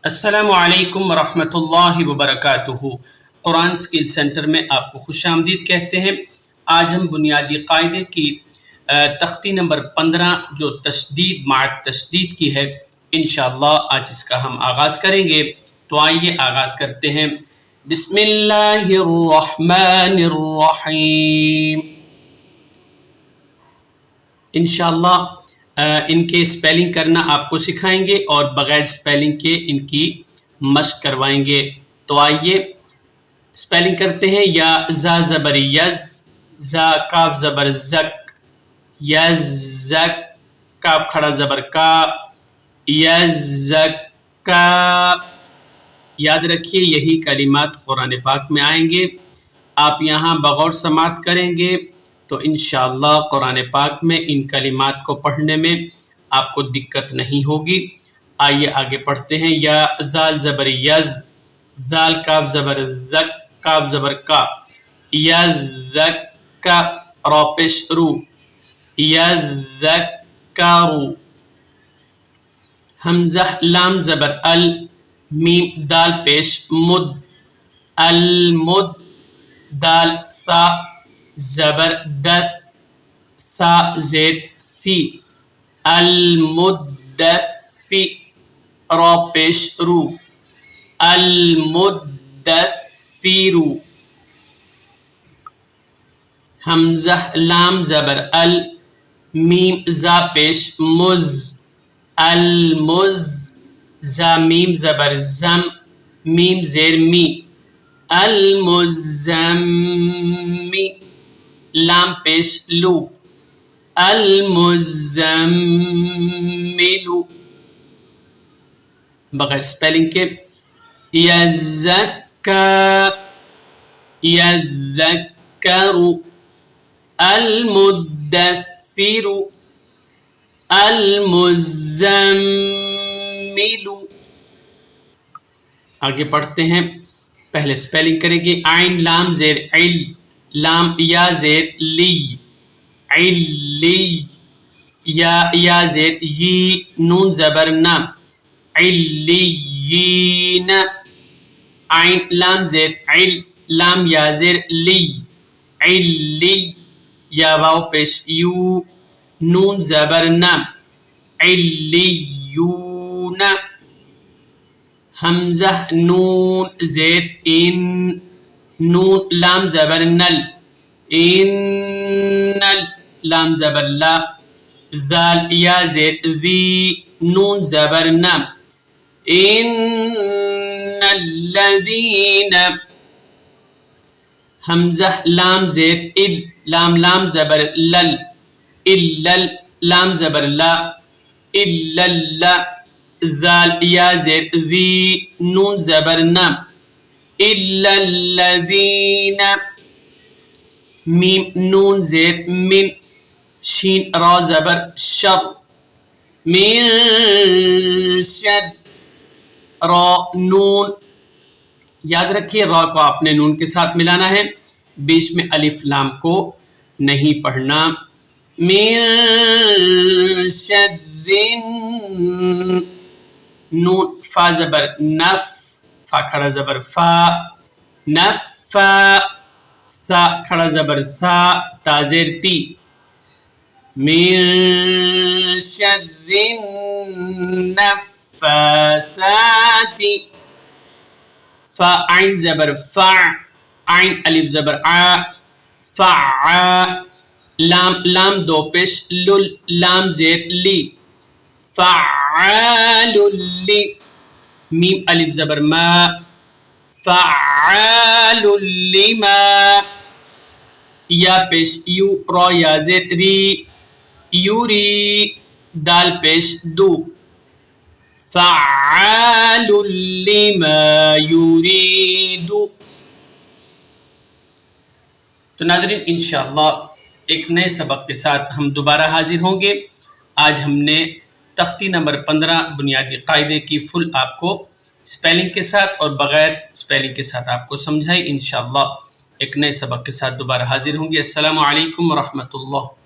السلام علیکم ورحمۃ اللہ وبرکاتہ۔ قرآن اسکل سینٹر میں آپ کو خوش آمدید کہتے ہیں۔ آج ہم بنیادی قاعدے کی تختی نمبر 15 جو تشدید مع تشدید کی ہے انشاءاللہ آج اس کا ہم آغاز کریں گے۔ تو آئیے آغاز کرتے ہیں۔ بسم اللہ الرحمن الرحیم۔ انشاءاللہ ان کے سپیلنگ کرنا آپ کو سکھائیں گے اور بغیر سپیلنگ کے ان کی مشق کروائیں گے۔ تو آئیے سپیلنگ کرتے ہیں۔ یا زا زبر یز، زا کاف زبر زک، یز زک، کاف کھڑا زبر کا، یز زک کا۔ یاد رکھیے یہی کلمات قرآن پاک میں آئیں گے، آپ یہاں بغور سماعت کریں گے تو انشاءاللہ قرآن پاک میں ان کلمات کو پڑھنے میں آپ کو دقت نہیں ہوگی۔ آئیے آگے پڑھتے ہیں۔ یا ذال زبر ید، ذال کاف زبر زک، کاف زبر کا، یذکا، را پیش رو، یذکارو۔ حمزہ لام زبر ال، میم دال پیش مد، المد، دال سا زبر دث، سا زیر سی، المدثی، را پیش رو، المدثیرو۔ حمزہ لام زبر ال، میم زا پیش مز، المز، زا میم زبر زم، میم زیر می، المزمی، لام پیش لو، المزملو۔ بغیر سپیلنگ کے۔ یزکا، یذکرو، المدثرو، المزملو۔ آگے پڑھتے ہیں۔ پہلے سپیلنگ کریں گے۔ عین لام زیر عل، لام یا زیر لی، علی، یا زیر یی، نون زبر نا، علیین۔ عین لام زیر عل، لام یا زیر لی، علی، یا واو پیش یو، نون زبر نا، علیون۔ حمزہ نون زیر ان، نون لام زبر نل، انل، لام زبر لا، ذال یا زیر ذی، نون زبر نا، ان الذین۔ حمزہ لام زیر ال، لام زبر لل، الل، لام زبر لا، الل، ذال یا زیر ذی، نون زبر نا، الا الذین۔ میم نون زیر من، شین را زبر شر، من شر، را نون۔ یاد رکھیے را کو آپ نے نون کے ساتھ ملانا ہے، بیچ میں الف لام کو نہیں پڑھنا۔ من شر، نون فا زبر نف، فا کھڑا زبر فا، نفا، سا کھڑا زبر سا، تا زیر تی، من شر النفاثات۔ فا عین زبر فا، عین الف زبر ع، فع، لام دو پیش لل، لام زیر لی، فعال لی، میم الف زبر ما، فعال لما، یا پیش یو، را یا زیر ری، یوری، دال پیش دو، فعال لما یرید۔ تو ناظرین انشاءاللہ ایک نئے سبق کے ساتھ ہم دوبارہ حاضر ہوں گے۔ آج ہم نے تختی نمبر 15 بنیادی قاعدے کی فل آپ کو سپیلنگ کے ساتھ اور بغیر سپیلنگ کے ساتھ آپ کو سمجھائی۔ انشاءاللہ ایک نئے سبق کے ساتھ دوبارہ حاضر ہوں گے۔ السلام علیکم ورحمۃ اللہ۔